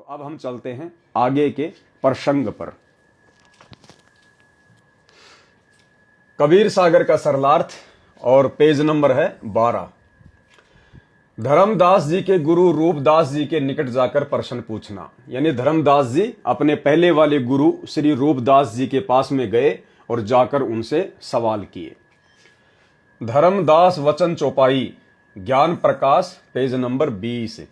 तो अब हम चलते हैं आगे के प्रसंग पर। कबीर सागर का सरलार्थ और पेज नंबर है 12। धर्मदास जी के गुरु रूपदास जी के निकट जाकर प्रश्न पूछना। यानी धर्मदास जी अपने पहले वाले गुरु श्री रूपदास जी के पास में गए और जाकर उनसे सवाल किए। धर्मदास वचन चौपाई ज्ञान प्रकाश पेज नंबर 20।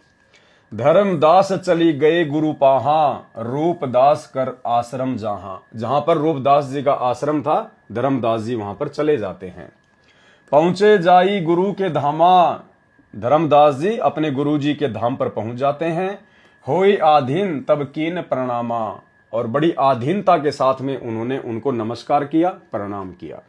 धर्मदास चली गए गुरु पाहा, रूपदास कर आश्रम जहां। जहां पर रूपदास जी का आश्रम था, धर्मदास जी वहां पर चले जाते हैं। पहुंचे जाई गुरु के धामा, धर्मदास जी अपने गुरु जी के धाम पर पहुंच जाते हैं। होई आधीन तब कीन प्रणामा, और बड़ी आधीनता के साथ में उन्होंने उनको नमस्कार किया, प्रणाम किया।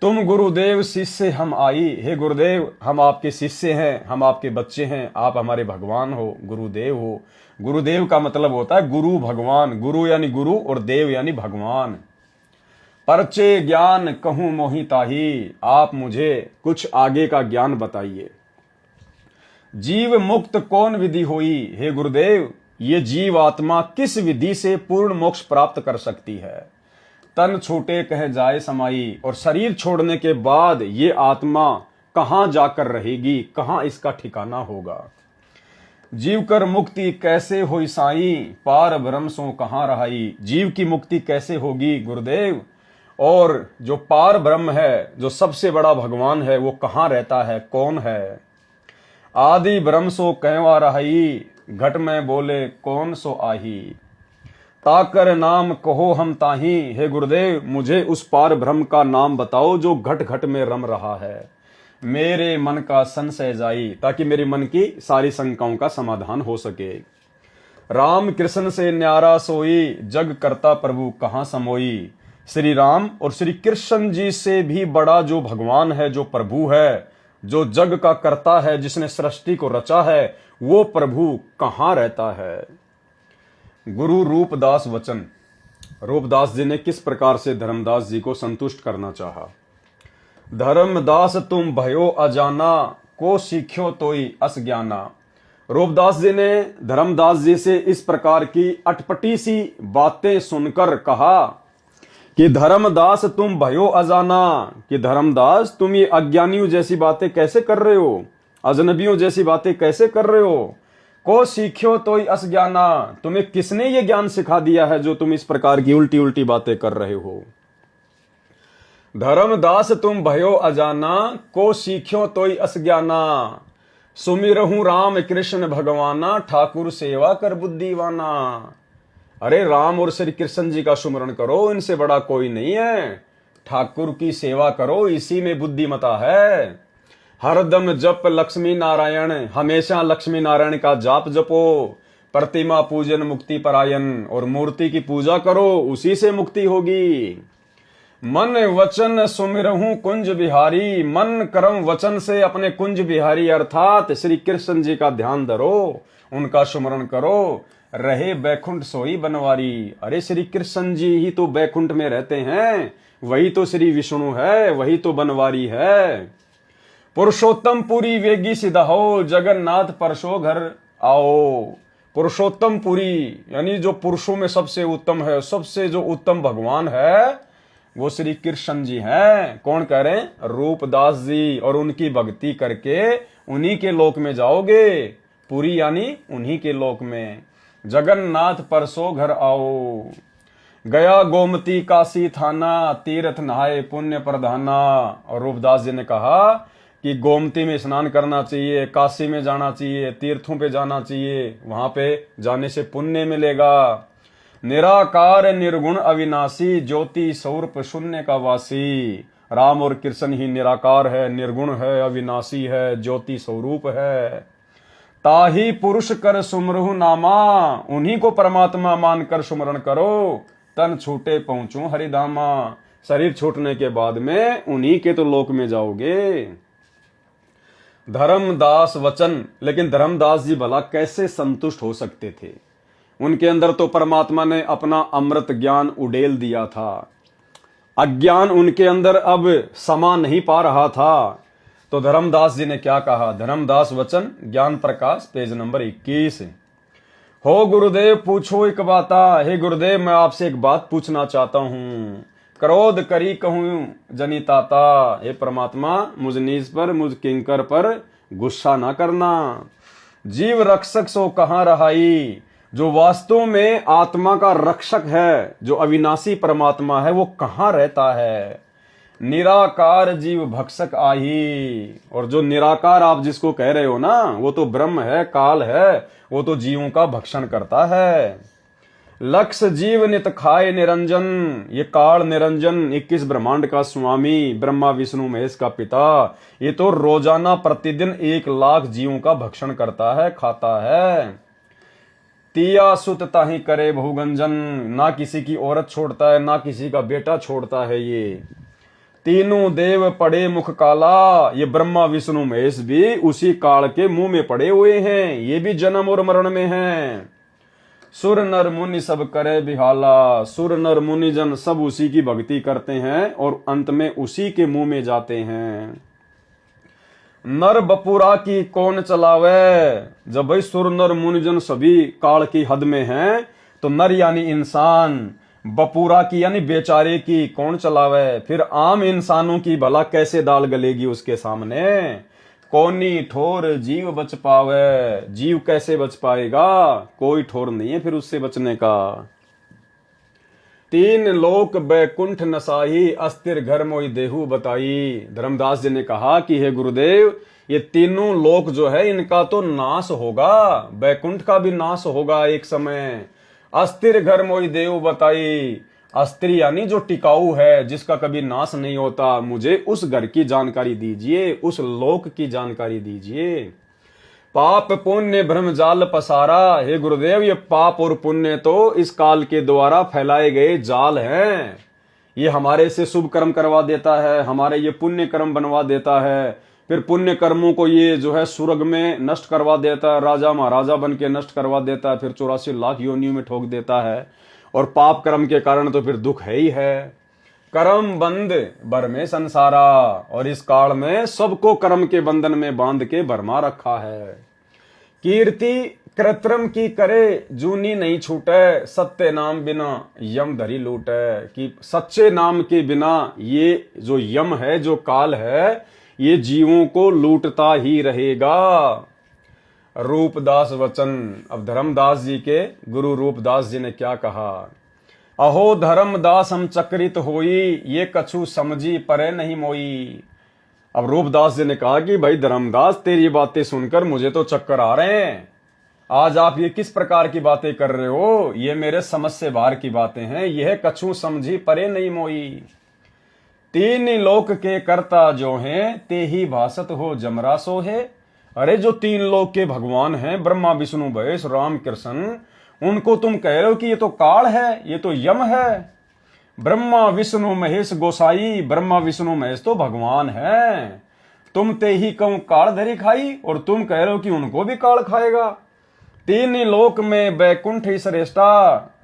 तुम गुरुदेव शिष्य हम आई, हे गुरुदेव हम आपके शिष्य हैं, हम आपके बच्चे हैं, आप हमारे भगवान हो, गुरुदेव हो। गुरुदेव का मतलब होता है गुरु भगवान, गुरु यानी गुरु और देव यानी भगवान। परचे ज्ञान कहूं मोहि ताही, आप मुझे कुछ आगे का ज्ञान बताइए। जीव मुक्त कौन विधि होई, हे गुरुदेव ये जीव आत्मा किस विधि से पूर्ण मोक्ष प्राप्त कर सकती है। तन छूटे कह जाए समाई, और शरीर छोड़ने के बाद ये आत्मा कहां जाकर रहेगी, कहां इसका ठिकाना होगा। जीव कर मुक्ति कैसे होई साई, पार ब्रह्म सो कहां रहाई। जीव की मुक्ति कैसे होगी गुरुदेव, और जो पार ब्रह्म है, जो सबसे बड़ा भगवान है, वो कहां रहता है, कौन है। आदि ब्रह्म सो कहवा रहाई, घट में बोले कौन सो आही। ताकर नाम कहो हम ताही, हे गुरुदेव मुझे उस पार ब्रह्म का नाम बताओ जो घट घट में रम रहा है। मेरे मन का संशय जाई, ताकि मेरे मन की सारी शंकाओं का समाधान हो सके। राम कृष्ण से न्यारा सोई, जग करता प्रभु कहां समोई। श्री राम और श्री कृष्ण जी से भी बड़ा जो भगवान है, जो प्रभु है, जो जग का करता है, जिसने सृष्टि को रचा है, वो प्रभु कहां रहता है। गुरु रूपदास वचन। रूपदास जी ने किस प्रकार से धर्मदास जी को संतुष्ट करना चाहा। धर्मदास तुम भयो अजाना, को सीख्यो तोई अस ज्ञाना। रूपदास जी ने धर्मदास जी से इस प्रकार की अटपटी सी बातें सुनकर कहा कि धर्मदास तुम भयो अजाना, कि धर्मदास तुम ये अज्ञानियों जैसी बातें कैसे कर रहे हो, अजनबियों जैसी बातें कैसे कर रहे हो। को सीख्यो तो अस ज्ञाना, तुम्हें किसने ये ज्ञान सिखा दिया है जो तुम इस प्रकार की उल्टी उल्टी बातें कर रहे हो। धर्मदास तुम भयो अजाना, को सीख्यो तो अस ज्ञाना। सुमिरहूं राम कृष्ण भगवाना, ठाकुर सेवा कर बुद्धिवाना। अरे राम और श्री कृष्ण जी का सुमरण करो, इनसे बड़ा कोई नहीं है। ठाकुर की सेवा करो, इसी में बुद्धिमता है। हरदम जप लक्ष्मी नारायण, हमेशा लक्ष्मी नारायण का जाप जपो। प्रतिमा पूजन मुक्ति परायण, और मूर्ति की पूजा करो, उसी से मुक्ति होगी। मन वचन सुमिरहूं कुंज बिहारी, मन कर्म वचन से अपने कुंज बिहारी अर्थात श्री कृष्ण जी का ध्यान धरो, उनका सुमरण करो। रहे बैकुंठ सोई बनवारी, अरे श्री कृष्ण जी ही तो बैकुंठ में रहते हैं, वही तो श्री विष्णु है, वही तो बनवारी है। पुरुषोत्तम पुरी वेगी सिद्ध हो, जगन्नाथ परसो घर आओ। पुरुषोत्तम पुरी यानी जो पुरुषों में सबसे उत्तम है, सबसे जो उत्तम भगवान है, वो श्री कृष्ण जी हैं। कौन कह रहे हैं? रूपदास जी। और उनकी भक्ति करके उन्हीं के लोक में जाओगे। पुरी यानी उन्हीं के लोक में। जगन्नाथ परसो घर आओ। गया गोमती काशी थाना, तीर्थ नहाए पुण्य प्रधाना। और रूपदास जी ने कहा कि गोमती में स्नान करना चाहिए, काशी में जाना चाहिए, तीर्थों पे जाना चाहिए, वहां पे जाने से पुण्य मिलेगा। निराकार निर्गुण अविनाशी, ज्योति स्वरूप शून्य का वासी। राम और कृष्ण ही निराकार है, निर्गुण है, अविनाशी है, ज्योति स्वरूप है। ताही पुरुष कर सुमरहु नामा, उन्हीं को परमात्मा मानकर सुमरण करो। तन छूटे पहुंचू हरिधामा, शरीर छूटने के बाद में उन्हीं के तो लोक में जाओगे। धर्मदास वचन। लेकिन धर्मदास जी भला कैसे संतुष्ट हो सकते थे? उनके अंदर तो परमात्मा ने अपना अमृत ज्ञान उड़ेल दिया था। अज्ञान उनके अंदर अब समा नहीं पा रहा था। तो धर्मदास जी ने क्या कहा? धर्मदास वचन ज्ञान प्रकाश पेज नंबर 21। हो गुरुदेव पूछो एक बाता, हे गुरुदेव मैं आपसे एक बात पूछना चाहता हूँ। क्रोध करी कहूँ जनिताता, हे परमात्मा मुझ नीच पर मुझ किंकर पर गुस्सा ना करना। जीव रक्षक सो कहाँ रहाई, जो वास्तव में आत्मा का रक्षक है, जो अविनाशी परमात्मा है, वो कहाँ रहता है। निराकार जीव भक्षक आही, और जो निराकार आप जिसको कह रहे हो ना, वो तो ब्रह्म है, काल है, वो तो जीवों का भक्षण करता है। लक्ष्य जीव नित खाए निरंजन, ये काल निरंजन 21 ब्रह्मांड का स्वामी, ब्रह्मा विष्णु महेश का पिता, ये तो रोजाना प्रतिदिन 1 लाख जीवों का भक्षण करता है, खाता है। तिया सुत ताही करे बहुगंजन, ना किसी की औरत छोड़ता है, ना किसी का बेटा छोड़ता है। ये तीनों देव पड़े मुख काला, ये ब्रह्मा विष्णु महेश भी उसी काल के मुंह में पड़े हुए हैं, ये भी जन्म और मरण में हैं। सुर नर मुनि सब करे बिहाला, सुर नर मुनि जन सब उसी की भक्ति करते हैं और अंत में उसी के मुंह में जाते हैं। नर बपुरा की कौन चलावे, जब भाई सुर नर मुनि जन सभी काल की हद में हैं, तो नर यानी इंसान, बपुरा की यानी बेचारे की कौन चलावे, फिर आम इंसानों की भला कैसे दाल गलेगी उसके सामने। कौनी ठोर जीव बच पावे, जीव कैसे बच पाएगा, कोई ठोर नहीं है फिर उससे बचने का। 3 लोक बैकुंठ नसाही, अस्थिर घर मोई देहु बताई। धर्मदास जी ने कहा कि हे गुरुदेव, ये तीनों लोक जो है इनका तो नाश होगा, बैकुंठ का भी नाश होगा एक समय। अस्थिर घर मोई देहु बताई, अस्थिर यानी जो टिकाऊ है, जिसका कभी नाश नहीं होता, मुझे उस घर की जानकारी दीजिए, उस लोक की जानकारी दीजिए। पाप पुण्य भ्रम जाल पसारा, हे गुरुदेव ये पाप और पुण्य तो इस काल के द्वारा फैलाए गए जाल हैं। ये हमारे से शुभ कर्म करवा देता है, हमारे ये पुण्य कर्म बनवा देता है, फिर पुण्य कर्मों को ये जो है स्वर्ग में नष्ट करवा देता है, राजा महाराजा बन के नष्ट करवा देता है, फिर 84 लाख योनियों में ठोक देता है। और पाप कर्म के कारण तो फिर दुख है ही है। कर्म बंद बर में संसारा, और इस काल में सबको कर्म के बंधन में बांध के भरमा रखा है। कीर्ति कृत्रिम की करे जूनी नहीं छूटे, सत्य नाम बिना यम धरी लूटे। कि सच्चे नाम के बिना ये जो यम है, जो काल है, ये जीवों को लूटता ही रहेगा। रूपदास वचन, अब धर्मदास जी के गुरु रूपदास जी ने क्या कहा। अहो धर्मदास हम चक्रित होई, ये कछु समझी परे नहीं मोई। अब रूपदास जी ने कहा कि भाई धर्मदास तेरी बातें सुनकर मुझे तो चक्कर आ रहे हैं। आज आप ये किस प्रकार की बातें कर रहे हो, ये मेरे समझ से बाहर की बातें हैं। यह कछु समझी परे नहीं मोई। 3 लोक के कर्ता जो हैं, ते ही भासत हो जमरा सो है। अरे जो 3 लोक के भगवान हैं, ब्रह्मा विष्णु महेश राम कृष्ण, उनको तुम कह रहे हो कि ये तो काल है, ये तो यम है। ब्रह्मा विष्णु महेश गोसाई, ब्रह्मा विष्णु महेश तो भगवान है। तुम ते ही कहूं काल धरी खाई, और तुम कह रहे हो कि उनको भी काल खाएगा। 3 लोक में बैकुंठ ही श्रेष्ठा।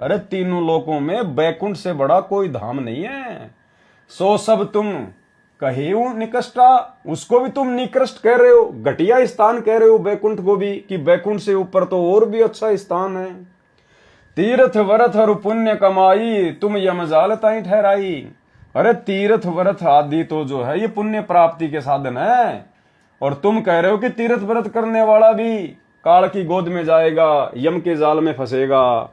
अरे तीनों लोकों में बैकुंठ से बड़ा कोई धाम नहीं है। सो सब तुम कहे निकृष्टा, उसको भी तुम निकृष्ट कह रहे हो, घटिया स्थान कह रहे हो बैकुंठ को भी, कि बैकुंठ से ऊपर तो और भी अच्छा स्थान है। तीर्थ व्रत हरु पुण्य कमाई, तुम यमजाल ताई ठहराई। अरे तीर्थ व्रत आदि तो जो है ये पुण्य प्राप्ति के साधन है, और तुम कह रहे हो कि तीर्थ व्रत करने वाला भी काल की गोद में जाएगा, यम के जाल में फंसेगा।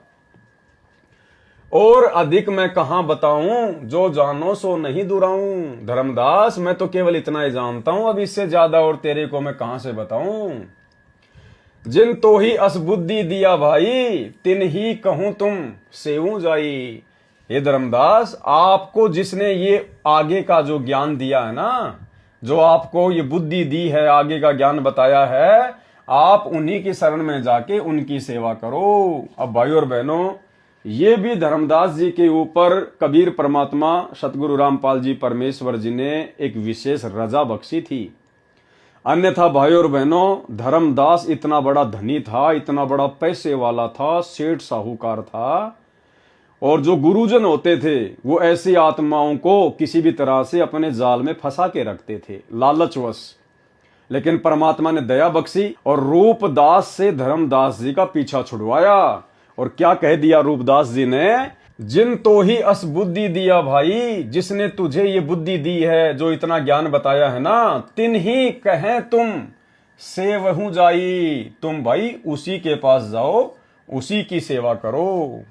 और अधिक मैं कहां बताऊं, जो जानो सो नहीं दुराऊं। धर्मदास मैं तो केवल इतना ही जानता हूं, अब इससे ज्यादा और तेरे को मैं कहां से बताऊं। जिन तो ही असबुद्धि दिया भाई, तिन ही कहूं तुम सेऊ जाई। ये धर्मदास, आपको जिसने ये आगे का जो ज्ञान दिया है ना, जो आपको ये बुद्धि दी है, आगे का ज्ञान बताया है, आप उन्हीं की शरण में जाके उनकी सेवा करो। अब भाई और बहनों, ये भी धर्मदास जी के ऊपर कबीर परमात्मा सतगुरु रामपाल जी परमेश्वर जी ने एक विशेष रजा बख्शी थी। अन्यथा भाई और बहनों, धर्मदास इतना बड़ा धनी था, इतना बड़ा पैसे वाला था, सेठ साहूकार था, और जो गुरुजन होते थे वो ऐसी आत्माओं को किसी भी तरह से अपने जाल में फंसा के रखते थे लालचवश। लेकिन परमात्मा ने दया बख्शी और रूपदास से धर्मदास जी का पीछा छुड़वाया। और क्या कह दिया रूपदास जी ने, जिन तो ही अस बुद्धि दिया भाई, जिसने तुझे ये बुद्धि दी है, जो इतना ज्ञान बताया है ना, तिन ही कहें तुम सेवहू जाई, तुम भाई उसी के पास जाओ, उसी की सेवा करो।